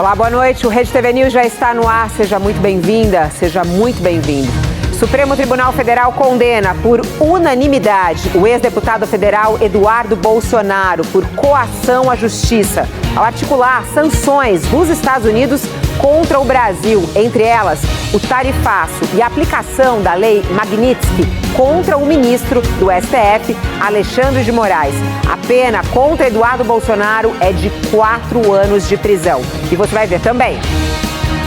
Olá, boa noite. O Rede TV News já está no ar. Seja muito bem-vinda, seja muito bem-vindo. Supremo Tribunal Federal condena por unanimidade o ex-deputado federal Eduardo Bolsonaro por coação à justiça, ao articular sanções dos Estados Unidos contra o Brasil, entre elas o tarifaço e a aplicação da lei Magnitsky contra o ministro do STF, Alexandre de Moraes. A pena contra Eduardo Bolsonaro é de 4 anos de prisão. E você vai ver também.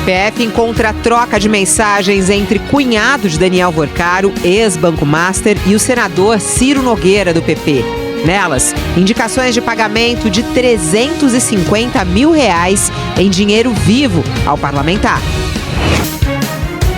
PF encontra troca de mensagens entre cunhado de Daniel Vorcaro, ex-Banco Master, e o senador Ciro Nogueira, do PP. Nelas, indicações de pagamento de R$350 mil em dinheiro vivo ao parlamentar.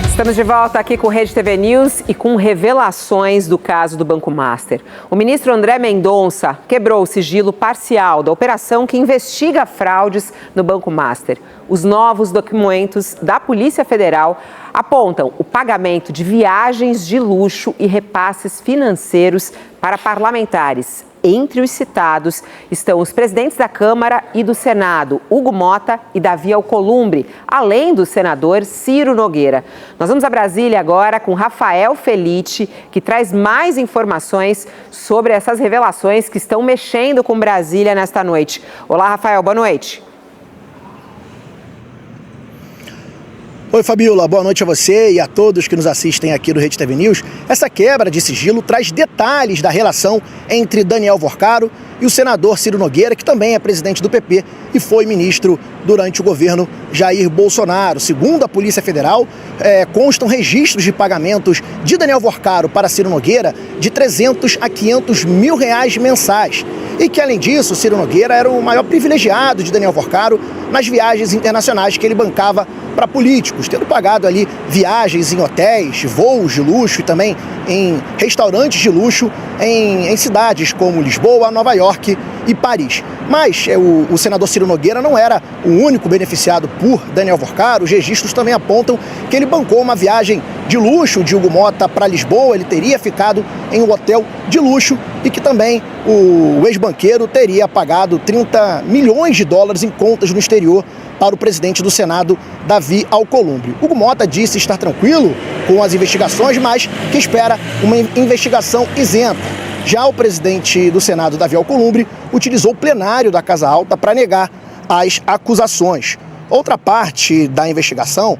Estamos de volta aqui com o Rede TV News e com revelações do caso do Banco Master. O ministro André Mendonça quebrou o sigilo parcial da operação que investiga fraudes no Banco Master. Os novos documentos da Polícia Federal apontam o pagamento de viagens de luxo e repasses financeiros para parlamentares. Entre os citados estão os presidentes da Câmara e do Senado, Hugo Motta e Davi Alcolumbre, além do senador Ciro Nogueira. Nós vamos a Brasília agora com Rafael Felitti, que traz mais informações sobre essas revelações que estão mexendo com Brasília nesta noite. Olá, Rafael, boa noite. Oi, Fabiola, boa noite a você e a todos que nos assistem aqui do Rede TV News. Essa quebra de sigilo traz detalhes da relação entre Daniel Vorcaro e o senador Ciro Nogueira, que também é presidente do PP e foi ministro durante o governo Jair Bolsonaro. Segundo a Polícia Federal, constam registros de pagamentos de Daniel Vorcaro para Ciro Nogueira de R$300 a R$500 mil mensais. E que, além disso, Ciro Nogueira era o maior privilegiado de Daniel Vorcaro nas viagens internacionais que ele bancava para políticos, tendo pagado ali viagens em hotéis, voos de luxo e também em restaurantes de luxo em cidades como Lisboa, Nova York e Paris. Mas o senador Ciro Nogueira não era o único beneficiado por Daniel Vorcaro. Os registros também apontam que ele bancou uma viagem de luxo de Hugo Motta para Lisboa. Ele teria ficado em um hotel de luxo e que também o ex-banqueiro teria pagado $30 milhões em contas no exterior para o presidente do Senado, Davi Alcolumbre. Hugo Motta disse estar tranquilo com as investigações, mas que espera uma investigação isenta. Já o presidente do Senado, Davi Alcolumbre, utilizou o plenário da Casa Alta para negar as acusações. Outra parte da investigação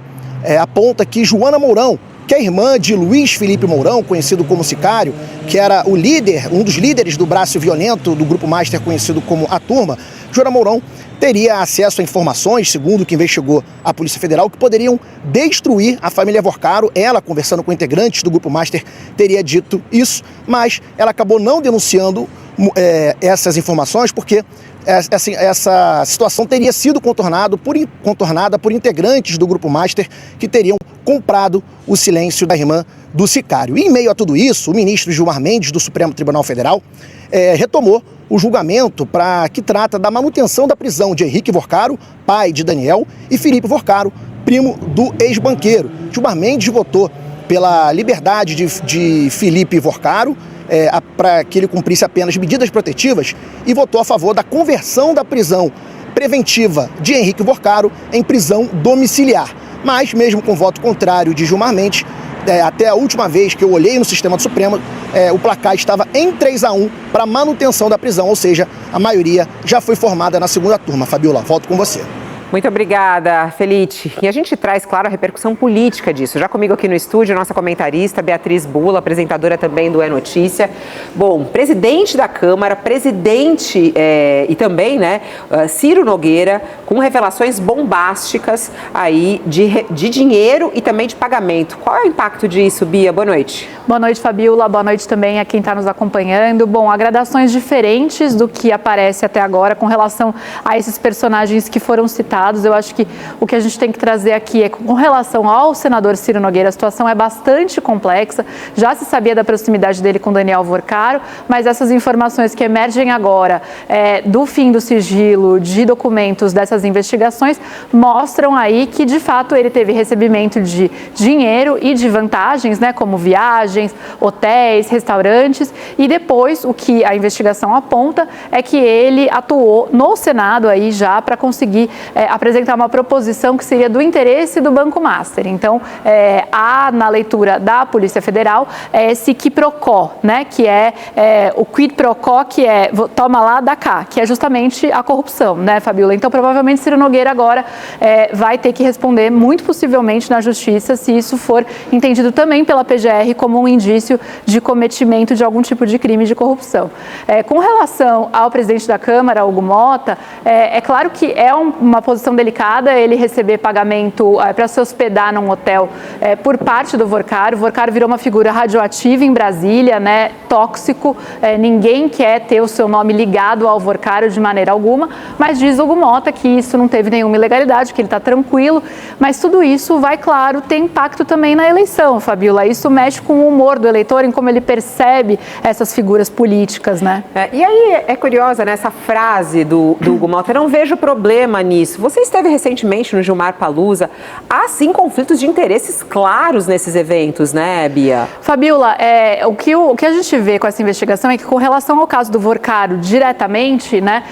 aponta que Joana Mourão, que é irmã de Luiz Felipe Mourão, conhecido como Sicário, que era o líder, um dos líderes do braço violento do Grupo Master, conhecido como A Turma, Joana Mourão teria acesso a informações, segundo o que investigou a Polícia Federal, que poderiam destruir a família Vorcaro. Ela, conversando com integrantes do Grupo Master, teria dito isso, mas ela acabou não denunciando essas informações porque essa situação teria sido contornada por integrantes do Grupo Master que teriam comprado o silêncio da irmã do Sicário. E em meio a tudo isso, o ministro Gilmar Mendes, do Supremo Tribunal Federal, retomou o julgamento que trata da manutenção da prisão de Henrique Vorcaro, pai de Daniel, e Felipe Vorcaro, primo do ex-banqueiro. Gilmar Mendes votou pela liberdade de Felipe Vorcaro, para que ele cumprisse apenas medidas protetivas, e votou a favor da conversão da prisão preventiva de Henrique Vorcaro em prisão domiciliar. Mas, mesmo com voto contrário de Gilmar Mendes, até a última vez que eu olhei no sistema do Supremo, o placar estava em 3-1 para manutenção da prisão, ou seja, a maioria já foi formada na segunda turma. Fabiola, volto com você. Muito obrigada, Felitti. E a gente traz, claro, a repercussão política disso. Já comigo aqui no estúdio, a nossa comentarista, Beatriz Bula, apresentadora também do É Notícia. Bom, presidente da Câmara, presidente e também, Ciro Nogueira, com revelações bombásticas aí de dinheiro e também de pagamento. Qual é o impacto disso, Bia? Boa noite. Boa noite, Fabiola. Boa noite também a quem está nos acompanhando. Bom, há gradações diferentes do que aparece até agora com relação a esses personagens que foram citados. Eu acho que o que a gente tem que trazer aqui é com relação ao senador Ciro Nogueira, a situação é bastante complexa. Já se sabia da proximidade dele com Daniel Vorcaro, mas essas informações que emergem agora do fim do sigilo de documentos dessas investigações mostram aí que, de fato, ele teve recebimento de dinheiro e de vantagens, como viagens, hotéis, restaurantes, e depois o que a investigação aponta é que ele atuou no Senado aí já para conseguir apresentar uma proposição que seria do interesse do Banco Master. Então, há na leitura da Polícia Federal esse quiprocó, né, que é o quid pro quo, que é toma lá, dá cá, que é justamente a corrupção, né, Fabiola? Então, provavelmente, Ciro Nogueira agora vai ter que responder, muito possivelmente, na Justiça, se isso for entendido também pela PGR como um indício de cometimento de algum tipo de crime de corrupção. Com relação ao presidente da Câmara, Hugo Mota, é claro que é uma posição delicada ele receber pagamento para se hospedar num hotel por parte do Vorcaro. O Vorcaro virou uma figura radioativa em Brasília, né, tóxico, ninguém quer ter o seu nome ligado ao Vorcaro de maneira alguma, mas diz Hugo Mota que isso não teve nenhuma ilegalidade, que ele está tranquilo, mas tudo isso vai, claro, ter impacto também na eleição, Fabiola. Isso mexe com o humor do eleitor, em como ele percebe essas figuras políticas, né? E aí é curiosa, né, essa frase do Hugo Mota, eu não vejo problema nisso. Você esteve recentemente no Gilmar Palusa, há sim conflitos de interesses claros nesses eventos, né, Bia? Fabiola, o que a gente vê com essa investigação é que, com relação ao caso do Vorcaro diretamente, né,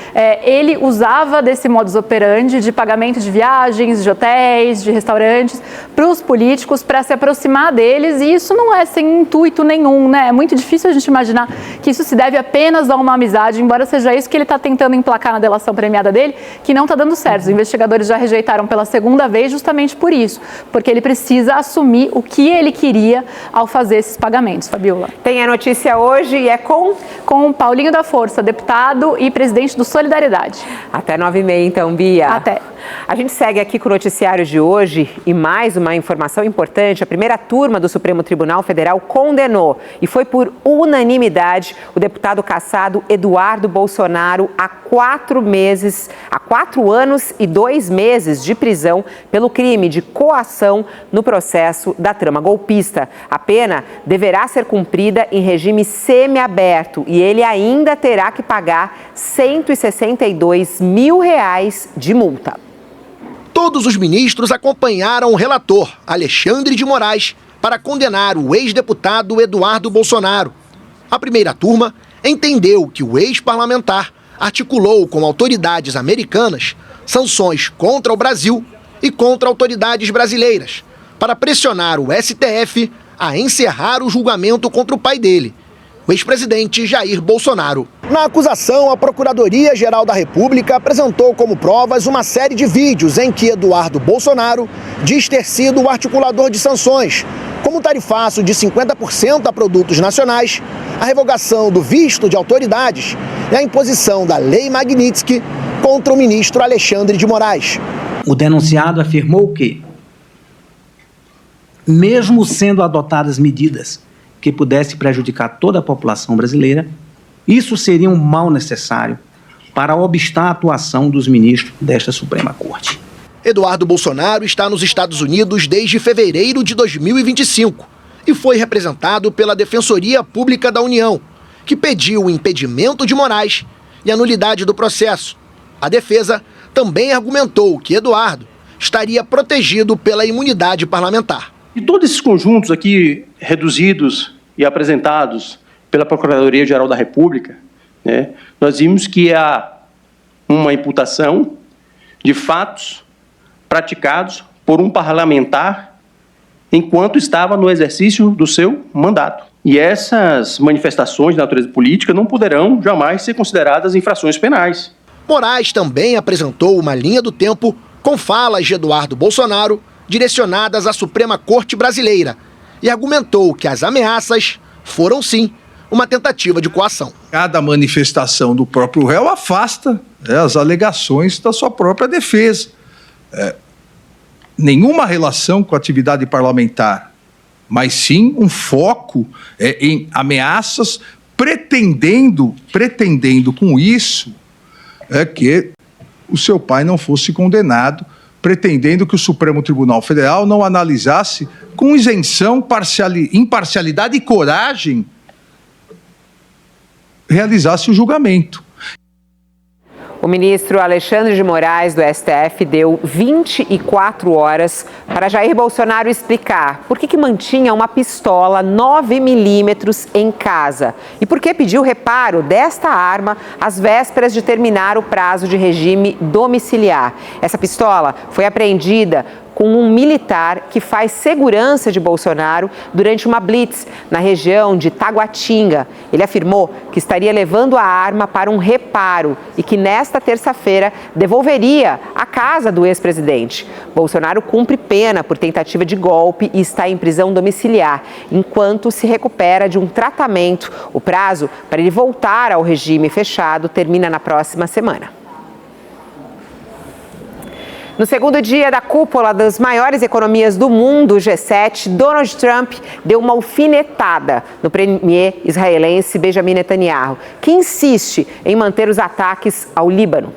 ele usava desse modus operandi de pagamento de viagens, de hotéis, de restaurantes para os políticos, para se aproximar deles, e isso não é sem intuito nenhum, né? É muito difícil a gente imaginar que isso se deve apenas a uma amizade, embora seja isso que ele está tentando emplacar na delação premiada dele, que não está dando certo. Os investigadores já rejeitaram pela segunda vez justamente por isso, porque ele precisa assumir o que ele queria ao fazer esses pagamentos, Fabiola. Tem a notícia hoje e é com Paulinho da Força, deputado e presidente do Solidariedade. Até 9h30, então, Bia. Até. A gente segue aqui com o noticiário de hoje e mais uma informação importante. A primeira turma do Supremo Tribunal Federal condenou, e foi por unanimidade, o deputado cassado Eduardo Bolsonaro a 4 anos e 2 meses de prisão pelo crime de coação no processo da trama golpista. A pena deverá ser cumprida em regime semiaberto e ele ainda terá que pagar R$162 mil de multa. Todos os ministros acompanharam o relator, Alexandre de Moraes, para condenar o ex-deputado Eduardo Bolsonaro. A primeira turma entendeu que o ex-parlamentar articulou com autoridades americanas sanções contra o Brasil e contra autoridades brasileiras, para pressionar o STF a encerrar o julgamento contra o pai dele, o ex-presidente Jair Bolsonaro. Na acusação, a Procuradoria-Geral da República apresentou como provas uma série de vídeos em que Eduardo Bolsonaro diz ter sido o articulador de sanções, como o tarifaço de 50% a produtos nacionais, a revogação do visto de autoridades e a imposição da Lei Magnitsky contra o ministro Alexandre de Moraes. O denunciado afirmou que, mesmo sendo adotadas medidas que pudesse prejudicar toda a população brasileira, isso seria um mal necessário para obstar a atuação dos ministros desta Suprema Corte. Eduardo Bolsonaro está nos Estados Unidos desde fevereiro de 2025 e foi representado pela Defensoria Pública da União, que pediu o impedimento de Moraes e a nulidade do processo. A defesa também argumentou que Eduardo estaria protegido pela imunidade parlamentar. E todos esses conjuntos aqui reduzidos e apresentados pela Procuradoria-Geral da República, né, nós vimos que há uma imputação de fatos praticados por um parlamentar enquanto estava no exercício do seu mandato. E essas manifestações de natureza política não poderão jamais ser consideradas infrações penais. Moraes também apresentou uma linha do tempo com falas de Eduardo Bolsonaro direcionadas à Suprema Corte Brasileira e argumentou que as ameaças foram, sim, uma tentativa de coação. Cada manifestação do próprio réu afasta as alegações da sua própria defesa. Nenhuma relação com a atividade parlamentar, mas sim um foco em ameaças, pretendendo com isso que o seu pai não fosse condenado, pretendendo que o Supremo Tribunal Federal não analisasse com isenção, imparcialidade e coragem, realizasse o julgamento. O ministro Alexandre de Moraes, do STF, deu 24 horas para Jair Bolsonaro explicar por que mantinha uma pistola 9mm em casa e por que pediu reparo desta arma às vésperas de terminar o prazo de regime domiciliar. Essa pistola foi apreendida com um militar que faz segurança de Bolsonaro durante uma blitz na região de Taguatinga. Ele afirmou que estaria levando a arma para um reparo e que nesta terça-feira devolveria a casa do ex-presidente. Bolsonaro cumpre pena por tentativa de golpe e está em prisão domiciliar, enquanto se recupera de um tratamento. O prazo para ele voltar ao regime fechado termina na próxima semana. No segundo dia da cúpula das maiores economias do mundo, o G7, Donald Trump deu uma alfinetada no premier israelense Benjamin Netanyahu, que insiste em manter os ataques ao Líbano.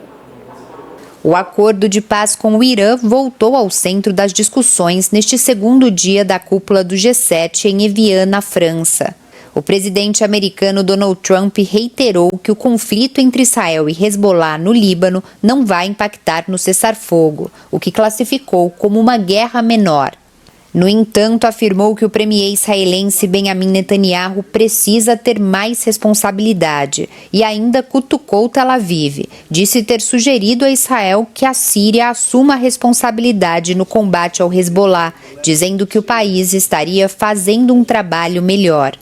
O acordo de paz com o Irã voltou ao centro das discussões neste segundo dia da cúpula do G7 em Evian, na França. O presidente americano Donald Trump reiterou que o conflito entre Israel e Hezbollah no Líbano não vai impactar no cessar-fogo, o que classificou como uma guerra menor. No entanto, afirmou que o premier israelense Benjamin Netanyahu precisa ter mais responsabilidade e ainda cutucou Tel Aviv. Disse ter sugerido a Israel que a Síria assuma a responsabilidade no combate ao Hezbollah, dizendo que o país estaria fazendo um trabalho melhor.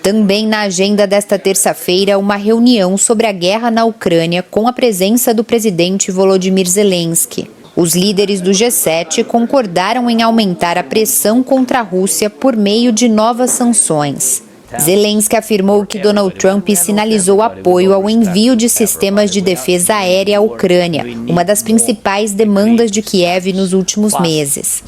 Também na agenda desta terça-feira, uma reunião sobre a guerra na Ucrânia com a presença do presidente Volodymyr Zelensky. Os líderes do G7 concordaram em aumentar a pressão contra a Rússia por meio de novas sanções. Zelensky afirmou que Donald Trump sinalizou apoio ao envio de sistemas de defesa aérea à Ucrânia, uma das principais demandas de Kiev nos últimos meses.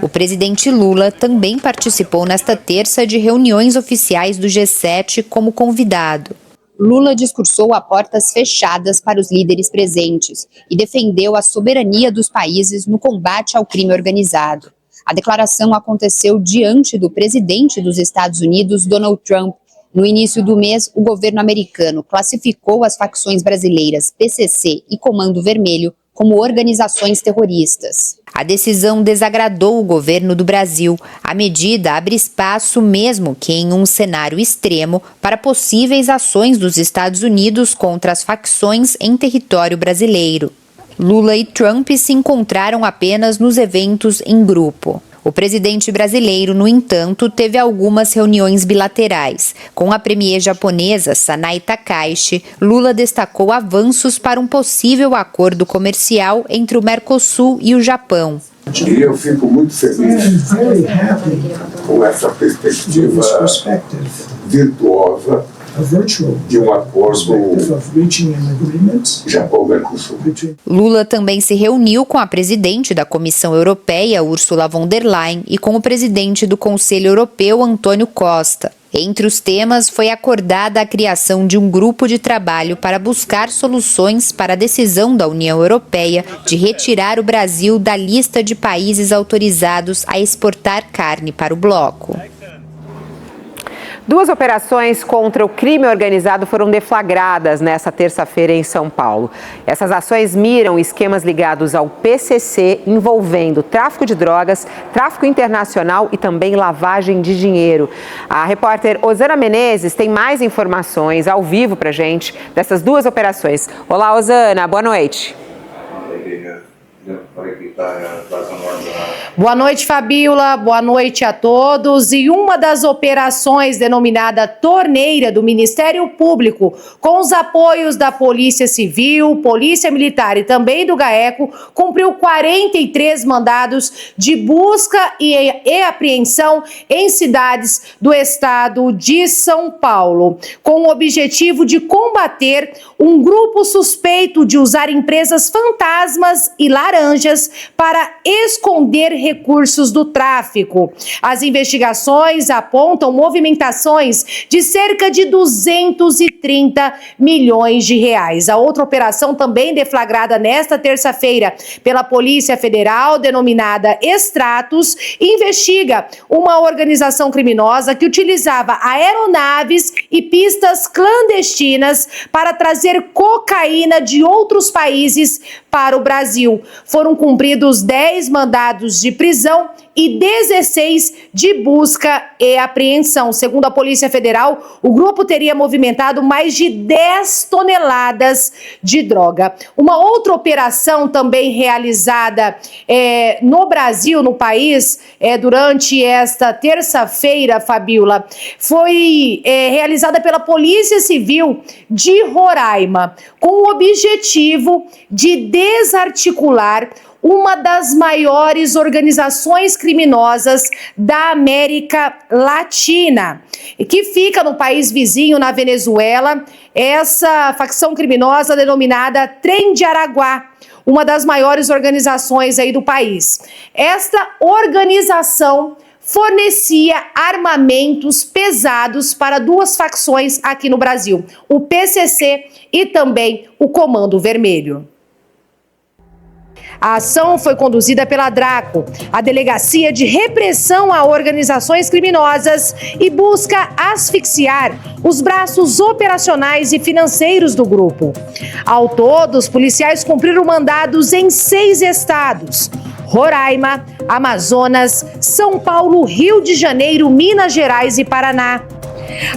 O presidente Lula também participou nesta terça de reuniões oficiais do G7 como convidado. Lula discursou a portas fechadas para os líderes presentes e defendeu a soberania dos países no combate ao crime organizado. A declaração aconteceu diante do presidente dos Estados Unidos, Donald Trump. No início do mês, o governo americano classificou as facções brasileiras PCC e Comando Vermelho como organizações terroristas. A decisão desagradou o governo do Brasil. A medida abre espaço, mesmo que em um cenário extremo, para possíveis ações dos Estados Unidos contra as facções em território brasileiro. Lula e Trump se encontraram apenas nos eventos em grupo. O presidente brasileiro, no entanto, teve algumas reuniões bilaterais. Com a premier japonesa Sanai Takaishi, Lula destacou avanços para um possível acordo comercial entre o Mercosul e o Japão. E eu fico muito feliz com essa perspectiva virtuosa de um acordo Japão-Mercosul. Lula também se reuniu com a presidente da Comissão Europeia, Ursula von der Leyen, e com o presidente do Conselho Europeu, Antônio Costa. Entre os temas, foi acordada a criação de um grupo de trabalho para buscar soluções para a decisão da União Europeia de retirar o Brasil da lista de países autorizados a exportar carne para o bloco. Duas operações contra o crime organizado foram deflagradas nesta terça-feira em São Paulo. Essas ações miram esquemas ligados ao PCC, envolvendo tráfico de drogas, tráfico internacional e também lavagem de dinheiro. A repórter Osana Menezes tem mais informações ao vivo para a gente dessas duas operações. Olá, Osana, boa noite. Boa noite, Fabíola. Boa noite a todos. E uma das operações denominada Torneira do Ministério Público, com os apoios da Polícia Civil, Polícia Militar e também do GAECO, cumpriu 43 mandados de busca e apreensão em cidades do estado de São Paulo, com o objetivo de combater um grupo suspeito de usar empresas fantasmas e laranjas para esconder recursos do tráfico. As investigações apontam movimentações de cerca de 230 milhões de reais. A outra operação também deflagrada nesta terça-feira pela Polícia Federal, denominada Extratos, investiga uma organização criminosa que utilizava aeronaves e pistas clandestinas para trazer cocaína de outros países para o Brasil. Foram cumpridos 10 mandados de prisão e 16 de busca e apreensão. Segundo a Polícia Federal, o grupo teria movimentado mais de 10 toneladas de droga. Uma outra operação também realizada no Brasil, no país, durante esta terça-feira, Fabíola, foi realizada pela Polícia Civil de Roraima, com o objetivo de desarticular uma das maiores organizações criminosas da América Latina, que fica no país vizinho, na Venezuela, essa facção criminosa denominada Trem de Araguá, uma das maiores organizações aí do país. Esta organização fornecia armamentos pesados para duas facções aqui no Brasil, o PCC e também o Comando Vermelho. A ação foi conduzida pela DRACO, a Delegacia de Repressão a Organizações Criminosas, e busca asfixiar os braços operacionais e financeiros do grupo. Ao todo, os policiais cumpriram mandados em 6 estados: Roraima, Amazonas, São Paulo, Rio de Janeiro, Minas Gerais e Paraná.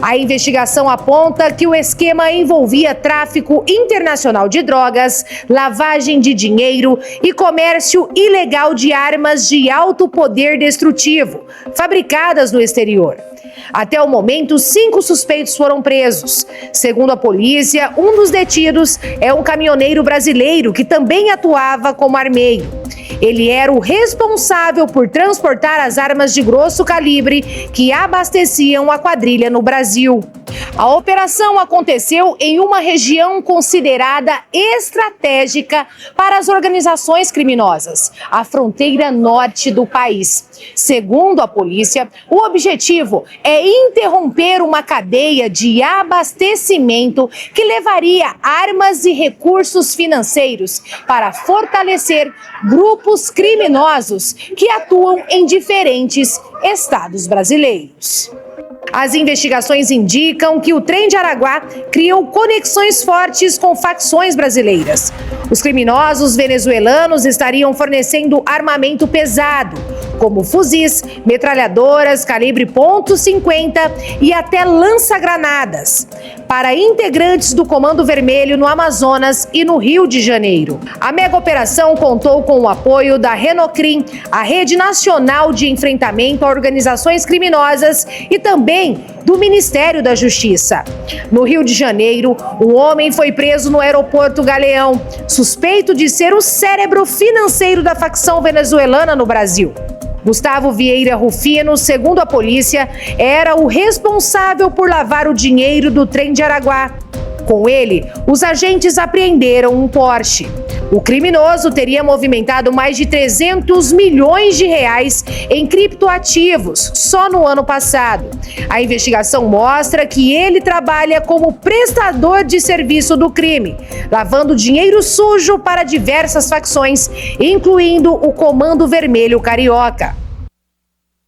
A investigação aponta que o esquema envolvia tráfico internacional de drogas, lavagem de dinheiro e comércio ilegal de armas de alto poder destrutivo, fabricadas no exterior. Até o momento, 5 suspeitos foram presos. Segundo a polícia, um dos detidos é um caminhoneiro brasileiro que também atuava como armeiro. Ele era o responsável por transportar as armas de grosso calibre que abasteciam a quadrilha no Brasil. A operação aconteceu em uma região considerada estratégica para as organizações criminosas, a fronteira norte do país. Segundo a polícia, o objetivo é interromper uma cadeia de abastecimento que levaria armas e recursos financeiros para fortalecer grupos criminosos que atuam em diferentes estados brasileiros. As investigações indicam que o Trem de Araguá criou conexões fortes com facções brasileiras. Os criminosos venezuelanos estariam fornecendo armamento pesado, como fuzis, metralhadoras, calibre .50 e até lança-granadas, para integrantes do Comando Vermelho no Amazonas e no Rio de Janeiro. A mega operação contou com o apoio da Renocrim, a Rede Nacional de Enfrentamento a Organizações Criminosas, e também do Ministério da Justiça. No Rio de Janeiro, um homem foi preso no aeroporto Galeão, suspeito de ser o cérebro financeiro da facção venezuelana no Brasil. Gustavo Vieira Rufino, segundo a polícia, era o responsável por lavar o dinheiro do Trem de Araguá. Com ele, os agentes apreenderam um Porsche. O criminoso teria movimentado mais de 300 milhões de reais em criptoativos só no ano passado. A investigação mostra que ele trabalha como prestador de serviço do crime, lavando dinheiro sujo para diversas facções, incluindo o Comando Vermelho Carioca.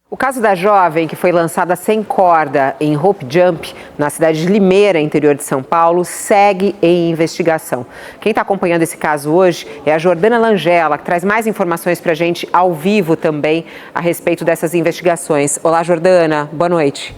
O caso da jovem que foi lançada sem corda em rope jump na cidade de Limeira, interior de São Paulo, segue em investigação. Quem está acompanhando esse caso hoje é a Jordana Langella, que traz mais informações para a gente ao vivo também a respeito dessas investigações. Olá, Jordana, boa noite.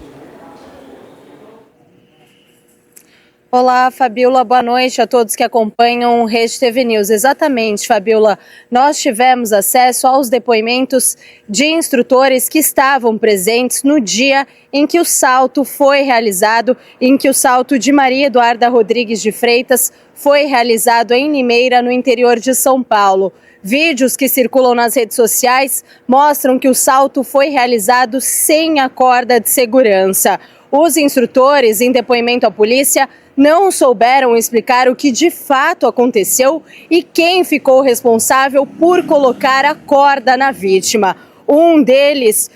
Olá, Fabíola, boa noite a todos que acompanham o Rede TV News. Exatamente, Fabíola, nós tivemos acesso aos depoimentos de instrutores que estavam presentes no dia em que o salto foi realizado, em que o salto de Maria Eduarda Rodrigues de Freitas foi realizado em Limeira, no interior de São Paulo. Vídeos que circulam nas redes sociais mostram que o salto foi realizado sem a corda de segurança. Os instrutores, em depoimento à polícia, não souberam explicar o que de fato aconteceu e quem ficou responsável por colocar a corda na vítima. Um deles,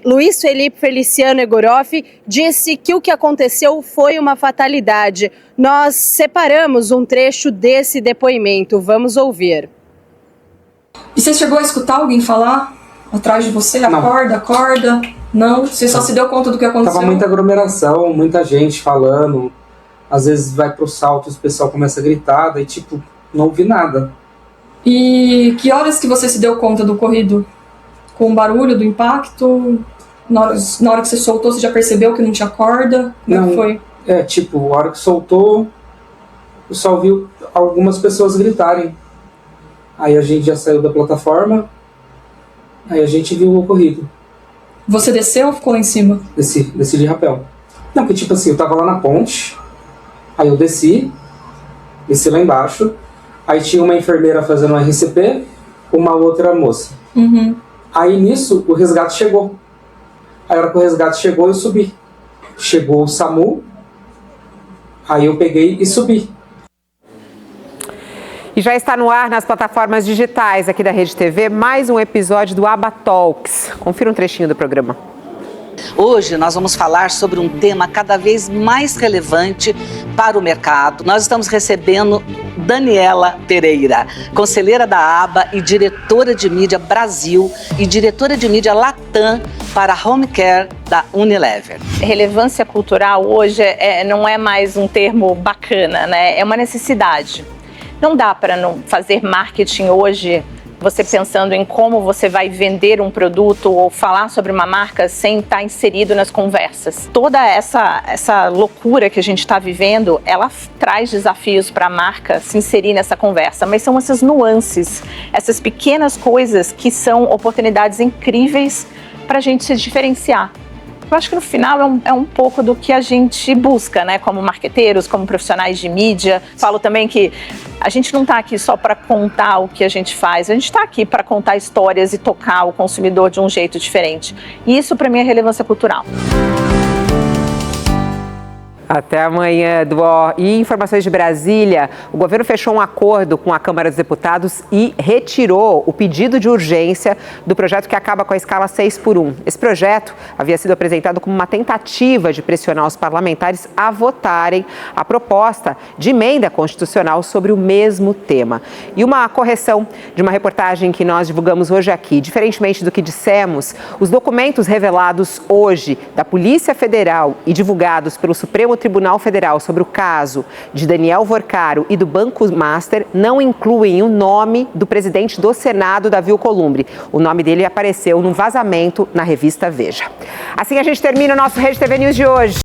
Luiz Felipe Feliciano Egoroff, disse que o que aconteceu foi uma fatalidade. Nós separamos um trecho desse depoimento. Vamos ouvir. E você chegou a escutar alguém falar atrás de você? Acorda? Não? Você só se deu conta do que aconteceu? Tava muita aglomeração, muita gente falando. Às vezes vai pro salto, o pessoal começa a gritar, daí não ouvi nada. E que horas que você se deu conta do ocorrido? Com o barulho do impacto? Na hora que você soltou, você já percebeu que não tinha corda? Como foi? A hora que soltou, eu só ouvi algumas pessoas gritarem. Aí a gente já saiu da plataforma, aí a gente viu o ocorrido. Você desceu ou ficou lá em cima? Desci de rapel. Não, porque eu tava lá na ponte, aí eu desci lá embaixo, aí tinha uma enfermeira fazendo um RCP, uma outra moça. Uhum. Aí nisso, o resgate chegou. Aí a hora que o resgate chegou, eu subi. Chegou o SAMU, aí eu peguei e subi. E já está no ar nas plataformas digitais aqui da Rede TV mais um episódio do Aba Talks. Confira um trechinho do programa. Hoje nós vamos falar sobre um tema cada vez mais relevante para o mercado. Nós estamos recebendo Daniela Pereira, conselheira da ABA e diretora de mídia Brasil e diretora de mídia Latam para a Home Care da Unilever. Relevância cultural hoje não é mais um termo bacana, né? É uma necessidade. Não dá para não fazer marketing hoje, você pensando em como você vai vender um produto ou falar sobre uma marca sem estar inserido nas conversas. Toda essa loucura que a gente está vivendo, ela traz desafios para a marca se inserir nessa conversa, mas são essas nuances, essas pequenas coisas que são oportunidades incríveis para a gente se diferenciar. Eu acho que no final é um pouco do que a gente busca, né? Como marqueteiros, como profissionais de mídia. Falo também que a gente não está aqui só para contar o que a gente faz, a gente está aqui para contar histórias e tocar o consumidor de um jeito diferente. E isso, para mim, é relevância cultural. Até amanhã, Eduardo. E informações de Brasília, o governo fechou um acordo com a Câmara dos Deputados e retirou o pedido de urgência do projeto que acaba com a escala 6x1. Esse projeto havia sido apresentado como uma tentativa de pressionar os parlamentares a votarem a proposta de emenda constitucional sobre o mesmo tema. E uma correção de uma reportagem que nós divulgamos hoje aqui. Diferentemente do que dissemos, os documentos revelados hoje da Polícia Federal e divulgados pelo Supremo Tribunal Federal sobre o caso de Daniel Vorcaro e do Banco Master não incluem o nome do presidente do Senado, Davi Alcolumbre. O nome dele apareceu num vazamento na revista Veja. Assim a gente termina o nosso Rede TV News de hoje.